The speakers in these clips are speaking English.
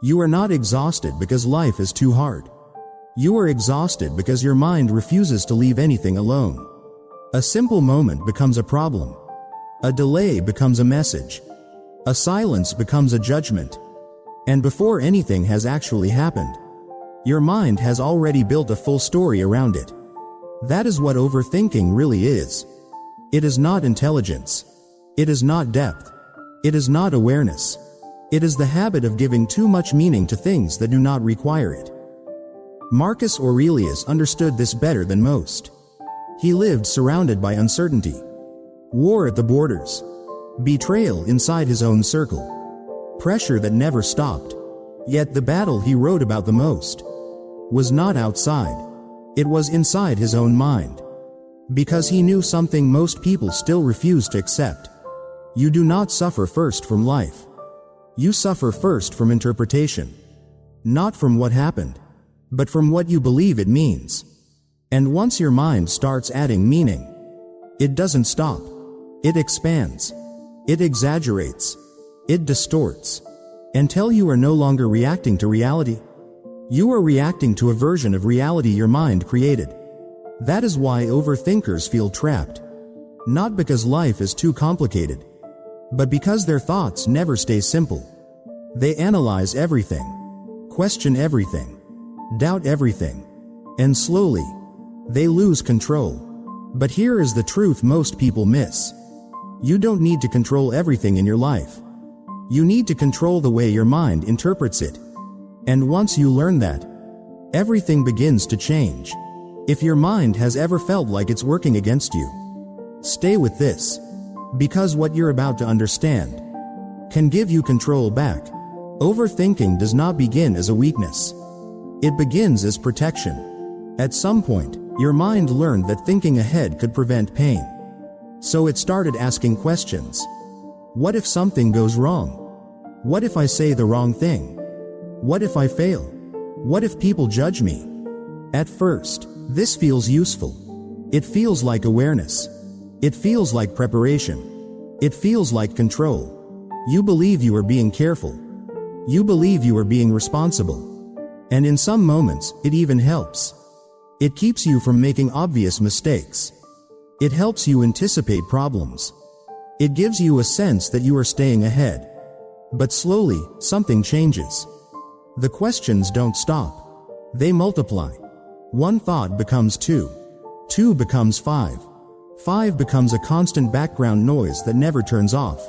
You are not exhausted because life is too hard. You are exhausted because your mind refuses to leave anything alone. A simple moment becomes a problem. A delay becomes a message. A silence becomes a judgment. And before anything has actually happened, your mind has already built a full story around it. That is what overthinking really is. It is not intelligence. It is not depth. It is not awareness. It is the habit of giving too much meaning to things that do not require it. Marcus Aurelius understood this better than most. He lived surrounded by uncertainty, war at the borders, betrayal inside his own circle, pressure that never stopped. Yet the battle he wrote about the most was not outside. It was inside his own mind. Because he knew something most people still refuse to accept. You do not suffer first from life. You suffer first from interpretation. Not from what happened, but from what you believe it means. And once your mind starts adding meaning, it doesn't stop. It expands. It exaggerates. It distorts. Until you are no longer reacting to reality. You are reacting to a version of reality your mind created. That is why overthinkers feel trapped. Not because life is too complicated, but because their thoughts never stay simple. They analyze everything, question everything, doubt everything, and slowly, they lose control. But here is the truth most people miss. You don't need to control everything in your life. You need to control the way your mind interprets it. And once you learn that, everything begins to change. If your mind has ever felt like it's working against you, stay with this. Because what you're about to understand can give you control back. Overthinking does not begin as a weakness. It begins as protection. At some point, your mind learned that thinking ahead could prevent pain. So it started asking questions. What if something goes wrong? What if I say the wrong thing? What if I fail? What if people judge me? At first, this feels useful. It feels like awareness. It feels like preparation. It feels like control. You believe you are being careful. You believe you are being responsible. And in some moments, it even helps. It keeps you from making obvious mistakes. It helps you anticipate problems. It gives you a sense that you are staying ahead. But slowly, something changes. The questions don't stop. They multiply. One thought becomes two. Two becomes five. Five becomes a constant background noise that never turns off.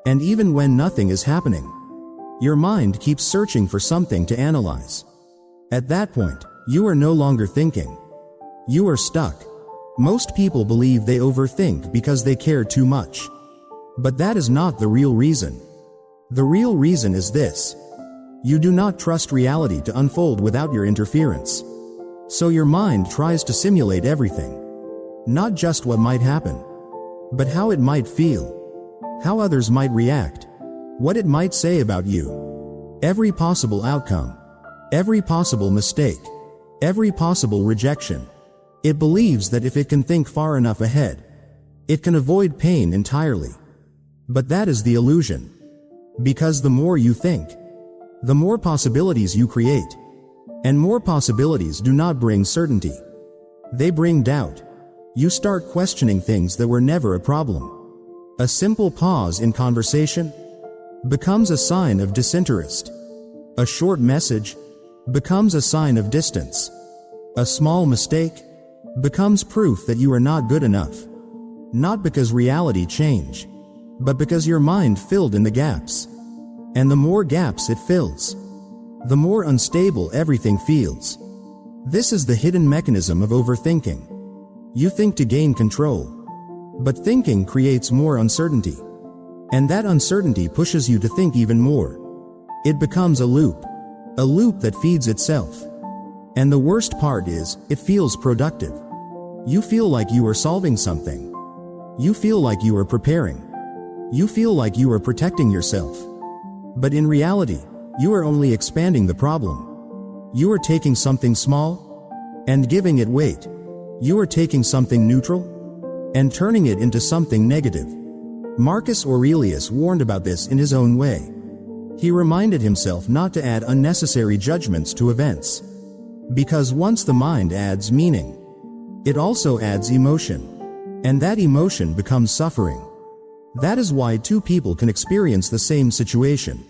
And even when nothing is happening, your mind keeps searching for something to analyze. At that point, you are no longer thinking. You are stuck. Most people believe they overthink because they care too much. But that is not the real reason. The real reason is this. You do not trust reality to unfold without your interference. So your mind tries to simulate everything. Not just what might happen, but how it might feel, how others might react, what it might say about you. Every possible outcome, every possible mistake, every possible rejection. It believes that if it can think far enough ahead, it can avoid pain entirely. But that is the illusion. Because the more you think, the more possibilities you create. And more possibilities do not bring certainty. They bring doubt. You start questioning things that were never a problem. A simple pause in conversation becomes a sign of disinterest. A short message becomes a sign of distance. A small mistake becomes proof that you are not good enough. Not because reality changed, but because your mind filled in the gaps. And the more gaps it fills, the more unstable everything feels. This is the hidden mechanism of overthinking. You think to gain control, but thinking creates more uncertainty. And that uncertainty pushes you to think even more. It becomes a loop that feeds itself. And the worst part is, it feels productive. You feel like you are solving something. You feel like you are preparing. You feel like you are protecting yourself. But in reality, you are only expanding the problem. You are taking something small and giving it weight. You are taking something neutral and turning it into something negative. Marcus Aurelius warned about this in his own way. He reminded himself not to add unnecessary judgments to events. Because once the mind adds meaning, it also adds emotion. And that emotion becomes suffering. That is why two people can experience the same situation,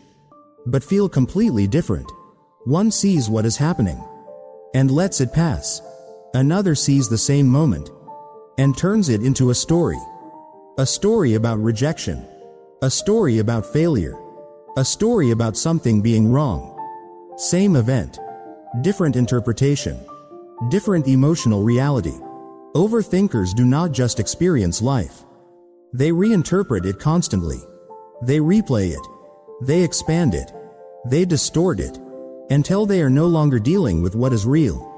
but feel completely different. One sees what is happening and lets it pass. Another sees the same moment and turns it into a story. A story about rejection. A story about failure. A story about something being wrong. Same event. Different interpretation. Different emotional reality. Overthinkers do not just experience life. They reinterpret it constantly. They replay it. They expand it. They distort it. Until they are no longer dealing with what is real.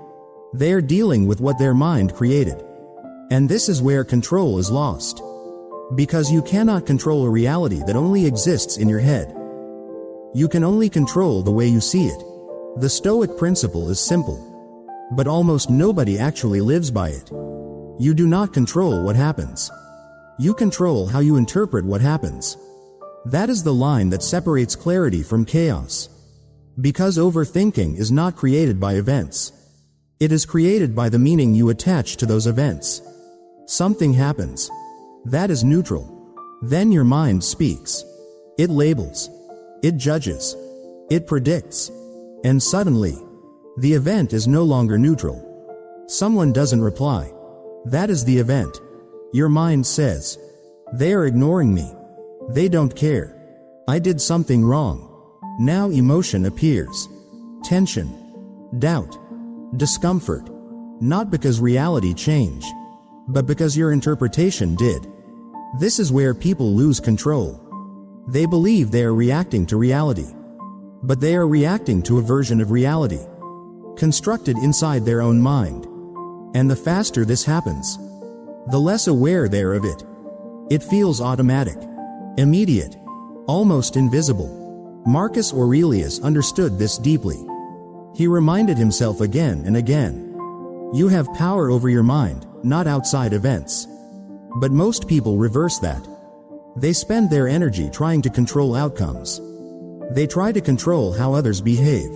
They are dealing with what their mind created. And this is where control is lost. Because you cannot control a reality that only exists in your head. You can only control the way you see it. The Stoic principle is simple, but almost nobody actually lives by it. You do not control what happens. You control how you interpret what happens. That is the line that separates clarity from chaos. Because overthinking is not created by events. It is created by the meaning you attach to those events. Something happens. That is neutral. Then your mind speaks. It labels. It judges. It predicts. And suddenly, the event is no longer neutral. Someone doesn't reply. That is the event. Your mind says, "They are ignoring me. They don't care. I did something wrong." Now emotion appears. Tension. Doubt. Discomfort. Not because reality changed, but because your interpretation did. This is where people lose control. They believe they are reacting to reality, but they are reacting to a version of reality, constructed inside their own mind. And the faster this happens, the less aware they are of it. It feels automatic, immediate, almost invisible. Marcus Aurelius understood this deeply. He reminded himself again and again, "You have power over your mind, not outside events." But most people reverse that. They spend their energy trying to control outcomes. They try to control how others behave.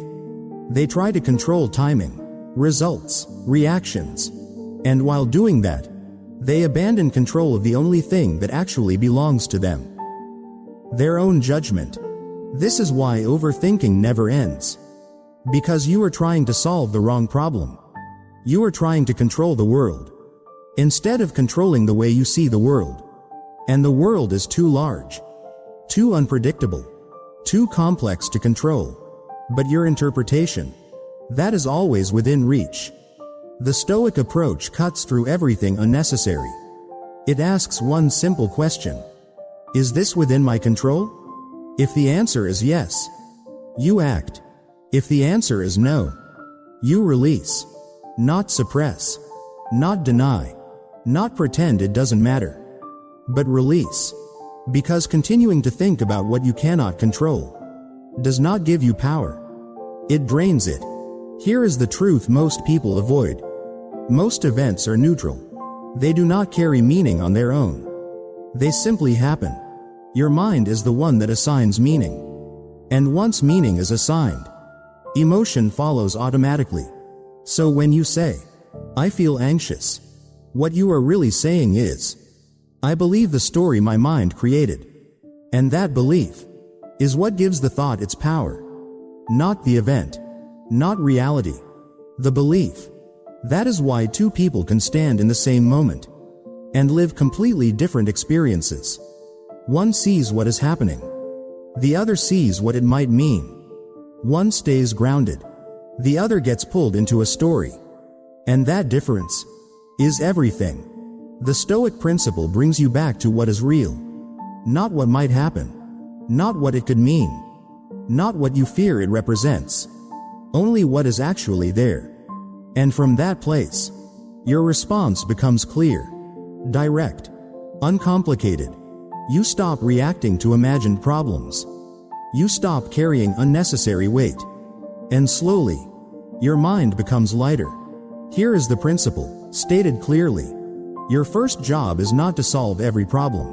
They try to control timing, results, reactions. And while doing that, they abandon control of the only thing that actually belongs to them: their own judgment. This is why overthinking never ends. Because you are trying to solve the wrong problem. You are trying to control the world, instead of controlling the way you see the world. And the world is too large, too unpredictable, too complex to control. But your interpretation, that is always within reach. The Stoic approach cuts through everything unnecessary. It asks one simple question: is this within my control? If the answer is yes, you act. If the answer is no, you release. Not suppress, not deny, not pretend it doesn't matter, but release. Because continuing to think about what you cannot control does not give you power. It drains it. Here is the truth most people avoid. Most events are neutral. They do not carry meaning on their own. They simply happen. Your mind is the one that assigns meaning. And once meaning is assigned, emotion follows automatically. So when you say, "I feel anxious," what you are really saying is, "I believe the story my mind created." And that belief is what gives the thought its power. Not the event, not reality. The belief. That is why two people can stand in the same moment and live completely different experiences. One sees what is happening. The other sees what it might mean. One stays grounded. The other gets pulled into a story. And that difference is everything. The Stoic principle brings you back to what is real. Not what might happen. Not what it could mean. Not what you fear it represents. Only what is actually there. And from that place, your response becomes clear, direct, uncomplicated. You stop reacting to imagined problems. You stop carrying unnecessary weight. And slowly, your mind becomes lighter. Here is the principle, stated clearly. Your first job is not to solve every problem.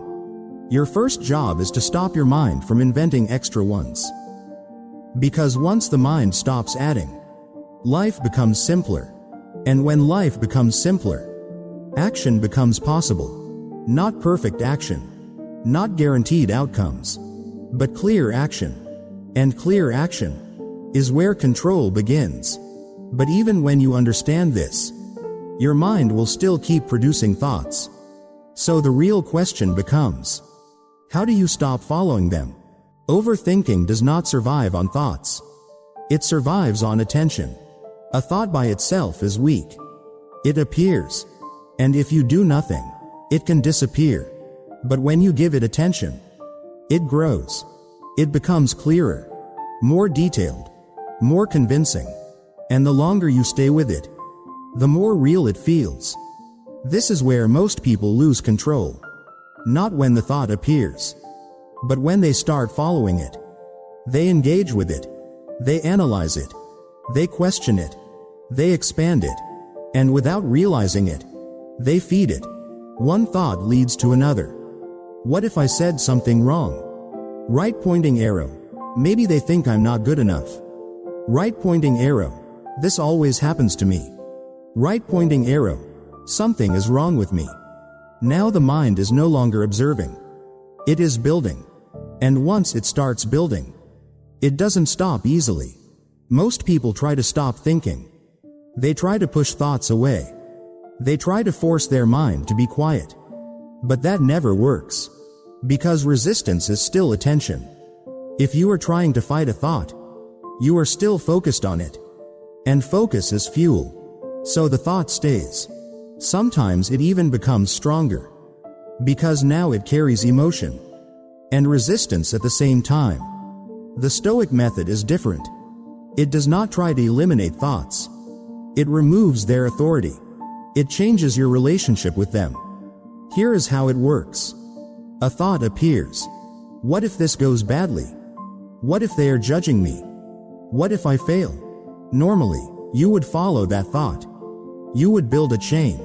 Your first job is to stop your mind from inventing extra ones. Because once the mind stops adding, life becomes simpler. And when life becomes simpler, action becomes possible. Not perfect action, not guaranteed outcomes, but clear action. And clear action is where control begins. But even when you understand this, your mind will still keep producing thoughts. So the real question becomes, how do you stop following them? Overthinking does not survive on thoughts. It survives on attention. A thought by itself is weak. It appears, and if you do nothing, it can disappear. But when you give it attention, it grows. It becomes clearer, more detailed, more convincing. And the longer you stay with it, the more real it feels. This is where most people lose control. Not when the thought appears, but when they start following it. They engage with it. They analyze it. They question it. They expand it. And without realizing it, they feed it. One thought leads to another. What if I said something wrong? Right pointing arrow. Maybe they think I'm not good enough. Right pointing arrow. This always happens to me. Right pointing arrow. Something is wrong with me. Now the mind is no longer observing. It is building. And once it starts building, it doesn't stop easily. Most people try to stop thinking. They try to push thoughts away. They try to force their mind to be quiet. But that never works. Because resistance is still attention. If you are trying to fight a thought, you are still focused on it. And focus is fuel. So the thought stays. Sometimes it even becomes stronger. Because now it carries emotion and resistance at the same time. The Stoic method is different. It does not try to eliminate thoughts. It removes their authority. It changes your relationship with them. Here is how it works. A thought appears. What if this goes badly? What if they are judging me? What if I fail? Normally, you would follow that thought. You would build a chain.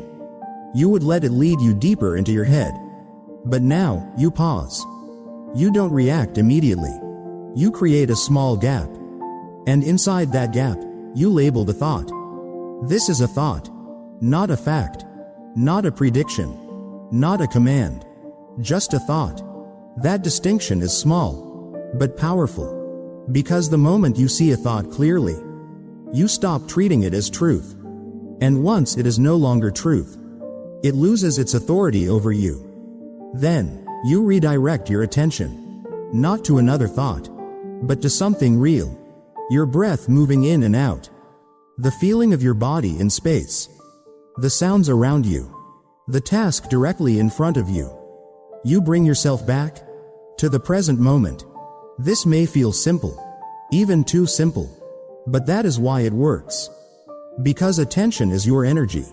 You would let it lead you deeper into your head. But now, you pause. You don't react immediately. You create a small gap. And inside that gap, you label the thought. This is a thought. Not a fact. Not a prediction. Not a command. Just a thought. That distinction is small, but powerful. Because the moment you see a thought clearly, you stop treating it as truth. And once it is no longer truth, it loses its authority over you. Then, you redirect your attention, not to another thought, but to something real. Your breath moving in and out. The feeling of your body in space. The sounds around you. The task directly in front of you. You bring yourself back to the present moment. This may feel simple, even too simple, but that is why it works. Because attention is your energy.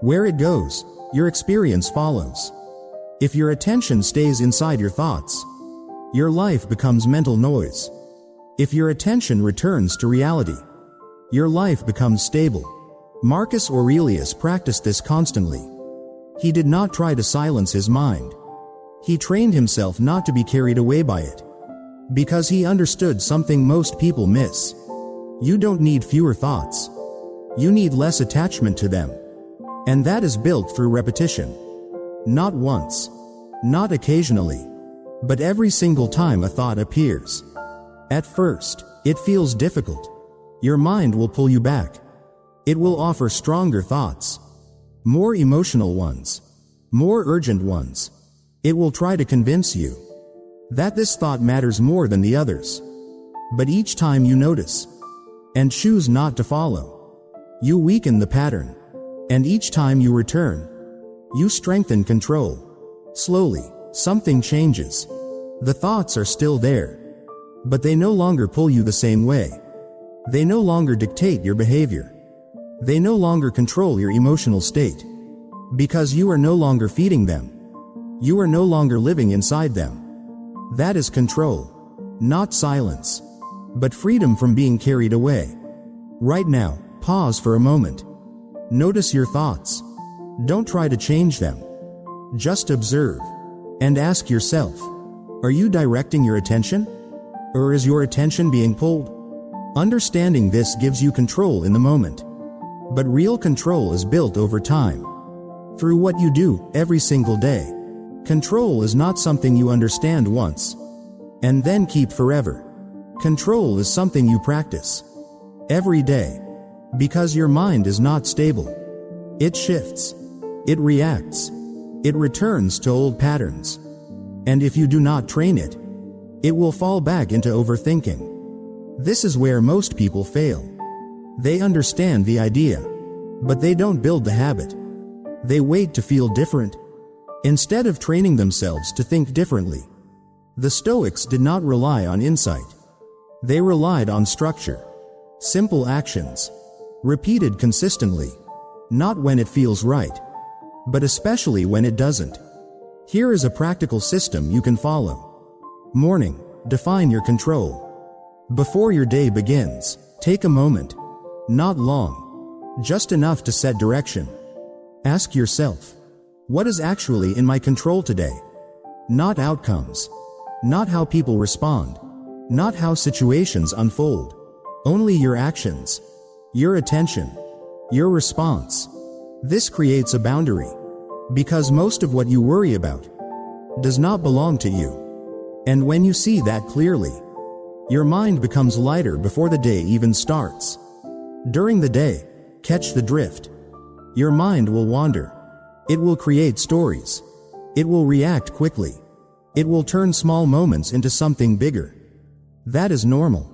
Where it goes, your experience follows. If your attention stays inside your thoughts, your life becomes mental noise. If your attention returns to reality, your life becomes stable. Marcus Aurelius practiced this constantly. He did not try to silence his mind. He trained himself not to be carried away by it. Because he understood something most people miss. You don't need fewer thoughts. You need less attachment to them. And that is built through repetition. Not once. Not occasionally. But every single time a thought appears. At first, it feels difficult. Your mind will pull you back. It will offer stronger thoughts. More emotional ones. More urgent ones. It will try to convince you that this thought matters more than the others. But each time you notice and choose not to follow, you weaken the pattern. And each time you return, you strengthen control. Slowly, something changes. The thoughts are still there, but they no longer pull you the same way. They no longer dictate your behavior. They no longer control your emotional state. Because you are no longer feeding them. You are no longer living inside them. That is control. Not silence. But freedom from being carried away. Right now, pause for a moment. Notice your thoughts. Don't try to change them. Just observe. And ask yourself, are you directing your attention? Or is your attention being pulled? Understanding this gives you control in the moment. But real control is built over time. Through what you do every single day. Control is not something you understand once and then keep forever. Control is something you practice every day. Because your mind is not stable. It shifts. It reacts. It returns to old patterns. And if you do not train it, it will fall back into overthinking. This is where most people fail. They understand the idea, but they don't build the habit. They wait to feel different, instead of training themselves to think differently. The Stoics did not rely on insight. They relied on structure. Simple actions, repeated consistently. Not when it feels right, but especially when it doesn't. Here is a practical system you can follow. Morning, define your control. Before your day begins, take a moment. Not long. Just enough to set direction. Ask yourself, what is actually in my control today? Not outcomes. Not how people respond. Not how situations unfold. Only your actions. Your attention. Your response. This creates a boundary. Because most of what you worry about does not belong to you. And when you see that clearly, your mind becomes lighter before the day even starts. During the day, catch the drift. Your mind will wander. It will create stories. It will react quickly. It will turn small moments into something bigger. That is normal.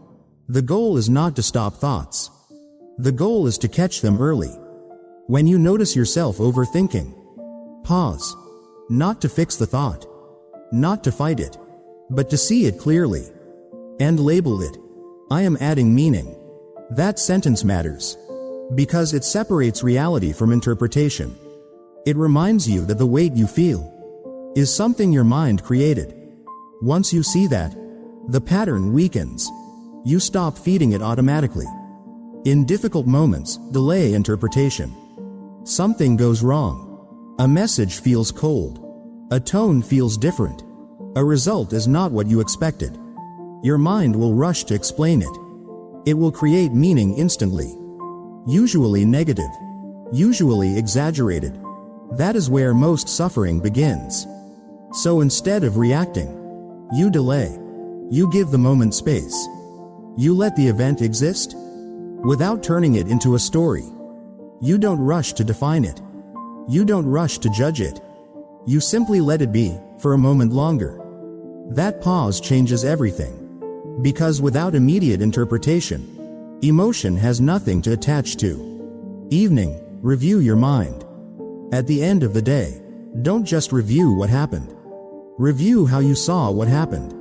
The goal is not to stop thoughts. The goal is to catch them early. When you notice yourself overthinking, pause. Not to fix the thought. Not to fight it. But to see it clearly. And label it. I am adding meaning. That sentence matters. Because it separates reality from interpretation. It reminds you that the weight you feel is something your mind created. Once you see that, the pattern weakens. You stop feeding it automatically. In difficult moments, delay interpretation. Something goes wrong. A message feels cold. A tone feels different. A result is not what you expected. Your mind will rush to explain it. It will create meaning instantly. Usually negative. Usually exaggerated. That is where most suffering begins. So instead of reacting, you delay. You give the moment space. You let the event exist without turning it into a story. You don't rush to define it. You don't rush to judge it. You simply let it be for a moment longer. That pause changes everything. Because without immediate interpretation, emotion has nothing to attach to. Evening, review your mind. At the end of the day, don't just review what happened. Review how you saw what happened.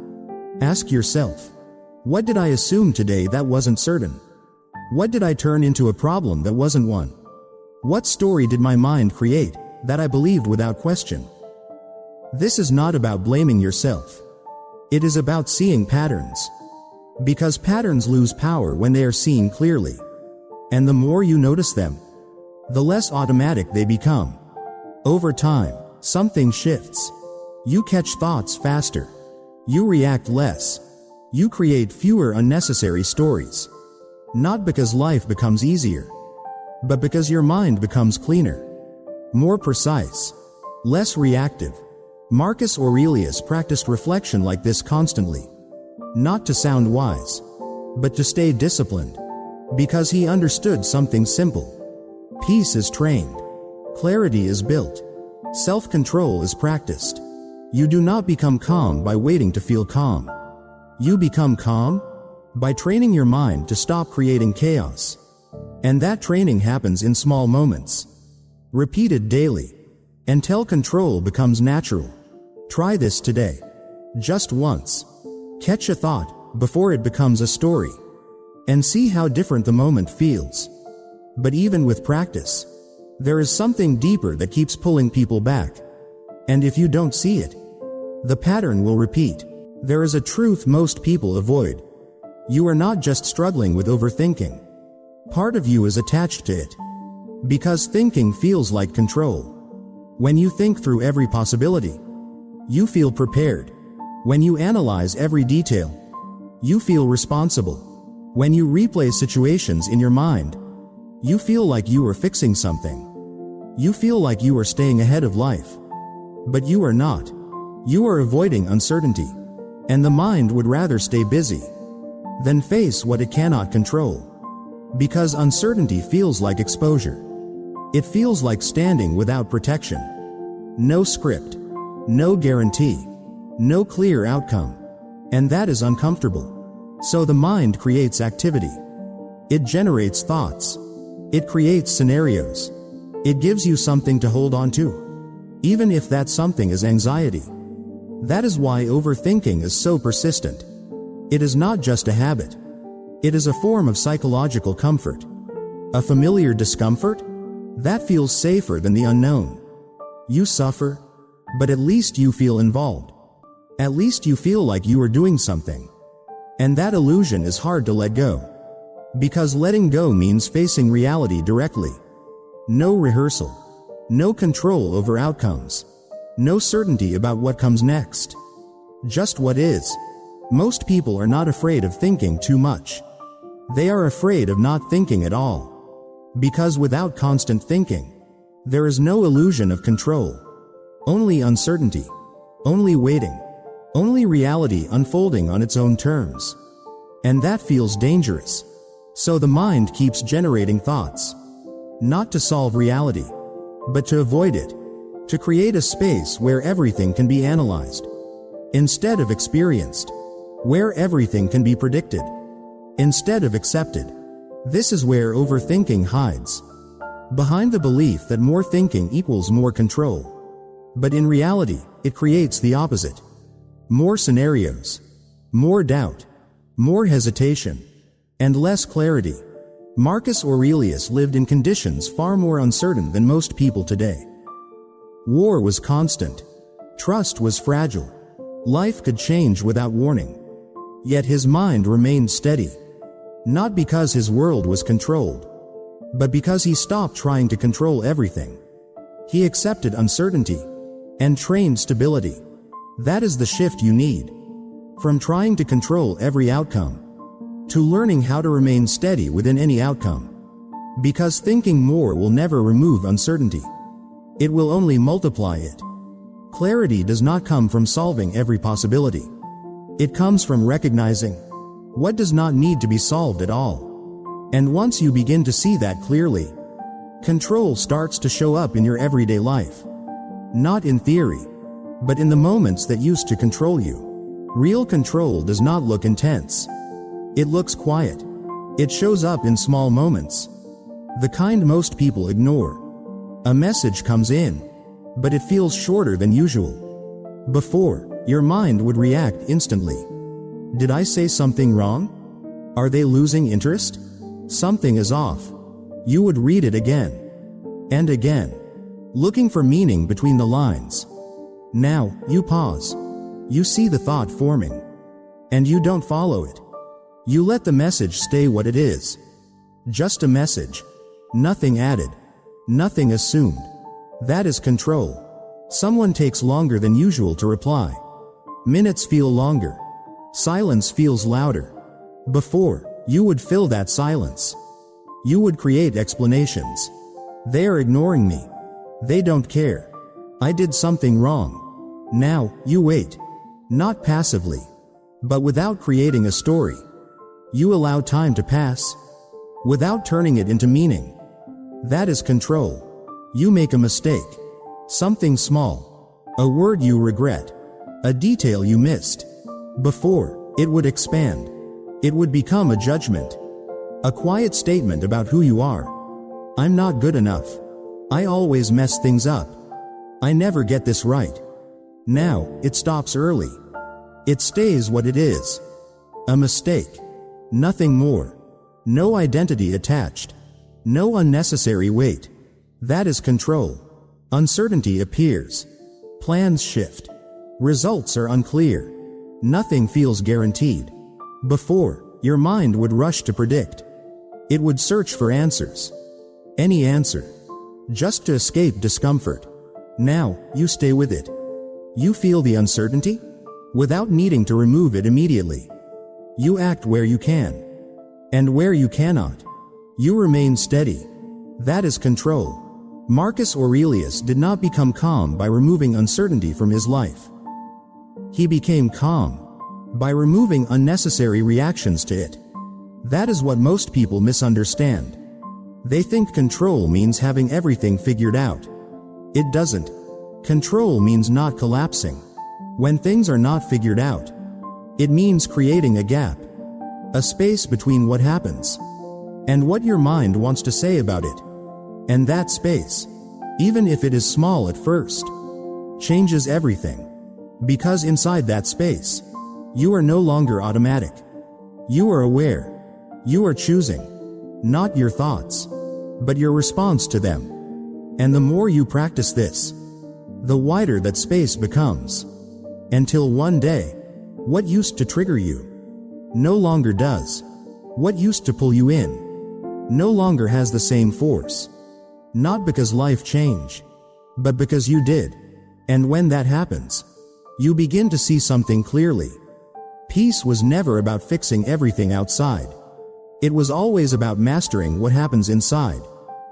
Ask yourself, what did I assume today that wasn't certain? What did I turn into a problem that wasn't one? What story did my mind create that I believed without question? This is not about blaming yourself. It is about seeing patterns. Because patterns lose power when they are seen clearly. And the more you notice them, the less automatic they become. Over time, something shifts. You catch thoughts faster. You react less. You create fewer unnecessary stories. Not because life becomes easier, but because your mind becomes cleaner, more precise, less reactive. Marcus Aurelius practiced reflection like this constantly. Not to sound wise, but to stay disciplined. Because he understood something simple. Peace is trained. Clarity is built. Self-control is practiced. You do not become calm by waiting to feel calm. You become calm by training your mind to stop creating chaos. And that training happens in small moments. Repeated daily. Until control becomes natural. Try this today. Just once. Catch a thought before it becomes a story. And see how different the moment feels. But even with practice, there is something deeper that keeps pulling people back. And if you don't see it, the pattern will repeat. There is a truth most people avoid. You are not just struggling with overthinking. Part of you is attached to it. Because thinking feels like control. When you think through every possibility, you feel prepared. When you analyze every detail, you feel responsible. When you replay situations in your mind, you feel like you are fixing something. You feel like you are staying ahead of life. But you are not. You are avoiding uncertainty. And the mind would rather stay busy than face what it cannot control. Because uncertainty feels like exposure. It feels like standing without protection. No script. No guarantee. No clear outcome. And that is uncomfortable. So the mind creates activity. It generates thoughts. It creates scenarios. It gives you something to hold on to, even if that something is anxiety. That is why overthinking is so persistent. It is not just a habit. It is a form of psychological comfort. A familiar discomfort? That feels safer than the unknown. You suffer, but at least you feel involved. At least you feel like you are doing something. And that illusion is hard to let go. Because letting go means facing reality directly. No rehearsal. No control over outcomes. No certainty about what comes next. Just what is. Most people are not afraid of thinking too much. They are afraid of not thinking at all. Because without constant thinking, there is no illusion of control. Only uncertainty. Only waiting. Only reality unfolding on its own terms. And that feels dangerous. So the mind keeps generating thoughts. Not to solve reality, but to avoid it. To create a space where everything can be analyzed, instead of experienced. Where everything can be predicted, instead of accepted. This is where overthinking hides. Behind the belief that more thinking equals more control. But in reality, it creates the opposite. More scenarios, more doubt, more hesitation, and less clarity. Marcus Aurelius lived in conditions far more uncertain than most people today. War was constant. Trust was fragile. Life could change without warning. Yet his mind remained steady. Not because his world was controlled, but because he stopped trying to control everything. He accepted uncertainty and trained stability. That is the shift you need. From trying to control every outcome, to learning how to remain steady within any outcome. Because thinking more will never remove uncertainty. It will only multiply it. Clarity does not come from solving every possibility. It comes from recognizing what does not need to be solved at all. And once you begin to see that clearly, control starts to show up in your everyday life. Not in theory, but in the moments that used to control you. Real control does not look intense. It looks quiet. It shows up in small moments. The kind most people ignore. A message comes in, but it feels shorter than usual. Before, your mind would react instantly. Did I say something wrong? Are they losing interest? Something is off. You would read it again and again, looking for meaning between the lines. Now, you pause. You see the thought forming, and you don't follow it. You let the message stay what it is. Just a message. Nothing added. Nothing assumed. That is control. Someone takes longer than usual to reply. Minutes feel longer. Silence feels louder. Before, you would fill that silence. You would create explanations. They are ignoring me. They don't care. I did something wrong. Now, you wait. Not passively, but without creating a story. You allow time to pass, without turning it into meaning. That is control. You make a mistake. Something small. A word you regret. A detail you missed. Before, it would expand. It would become a judgment. A quiet statement about who you are. I'm not good enough. I always mess things up. I never get this right. Now, it stops early. It stays what it is. A mistake. Nothing more. No identity attached. No unnecessary weight. That is control. Uncertainty appears. Plans shift. Results are unclear. Nothing feels guaranteed. Before, your mind would rush to predict. It would search for answers. Any answer. Just to escape discomfort. Now, you stay with it. You feel the uncertainty, without needing to remove it immediately. You act where you can. And where you cannot, you remain steady. That is control. Marcus Aurelius did not become calm by removing uncertainty from his life. He became calm by removing unnecessary reactions to it. That is what most people misunderstand. They think control means having everything figured out. It doesn't. Control means not collapsing. When things are not figured out, it means creating a gap, a space between what happens and what your mind wants to say about it. And that space, even if it is small at first, changes everything. Because inside that space, you are no longer automatic. You are aware. You are choosing, not your thoughts, but your response to them. And the more you practice this, the wider that space becomes. Until one day, what used to trigger you no longer does. What used to pull you in no longer has the same force. Not because life changed, but because you did. And when that happens, you begin to see something clearly. Peace was never about fixing everything outside. It was always about mastering what happens inside.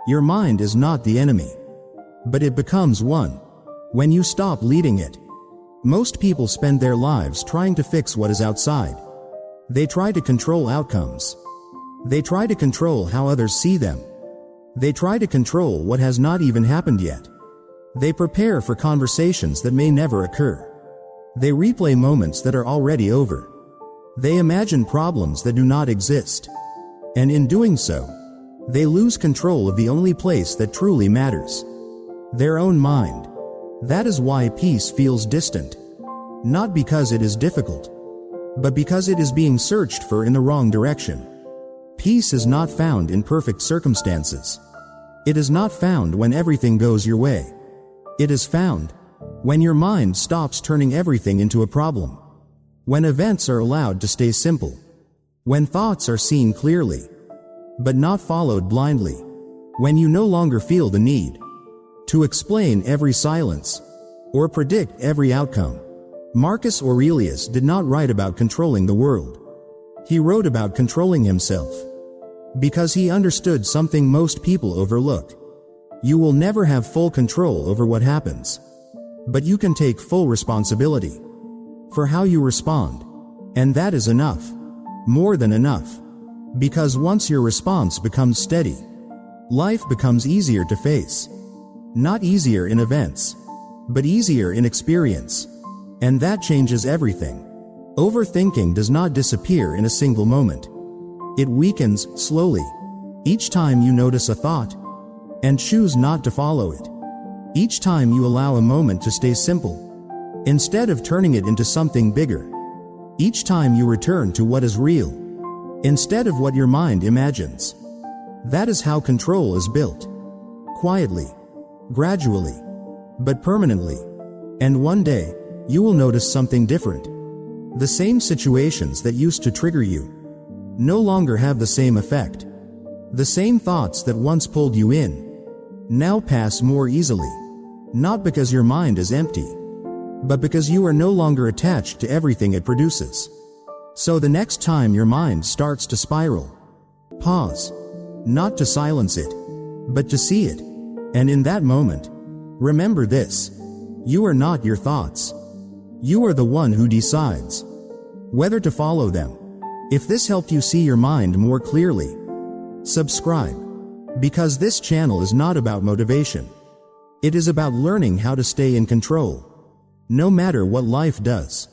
Your mind is not the enemy, but it becomes one when you stop leading it. Most people spend their lives trying to fix what is outside. They try to control outcomes. They try to control how others see them. They try to control what has not even happened yet. They prepare for conversations that may never occur. They replay moments that are already over. They imagine problems that do not exist. And in doing so, they lose control of the only place that truly matters: their own mind. That is why peace feels distant. Not because it is difficult, but because it is being searched for in the wrong direction. Peace is not found in perfect circumstances. It is not found when everything goes your way. It is found when your mind stops turning everything into a problem. When events are allowed to stay simple. When thoughts are seen clearly, but not followed blindly. When you no longer feel the need to explain every silence or predict every outcome. Marcus Aurelius did not write about controlling the world. He wrote about controlling himself. Because he understood something most people overlook. You will never have full control over what happens, but you can take full responsibility for how you respond. And that is enough. More than enough. Because once your response becomes steady, life becomes easier to face. Not easier in events, but easier in experience. And that changes everything. Overthinking does not disappear in a single moment. It weakens slowly each time you notice a thought and choose not to follow it. Each time you allow a moment to stay simple instead of turning it into something bigger. Each time you return to what is real instead of what your mind imagines. That is how control is built. Quietly, gradually, but permanently. And one day, you will notice something different. The same situations that used to trigger you no longer have the same effect. The same thoughts that once pulled you in now pass more easily. Not because your mind is empty, but because you are no longer attached to everything it produces. So the next time your mind starts to spiral, pause. Not to silence it, but to see it. And in that moment, remember this: you are not your thoughts. You are the one who decides whether to follow them. If this helped you see your mind more clearly, subscribe. Because this channel is not about motivation. It is about learning how to stay in control, no matter what life does.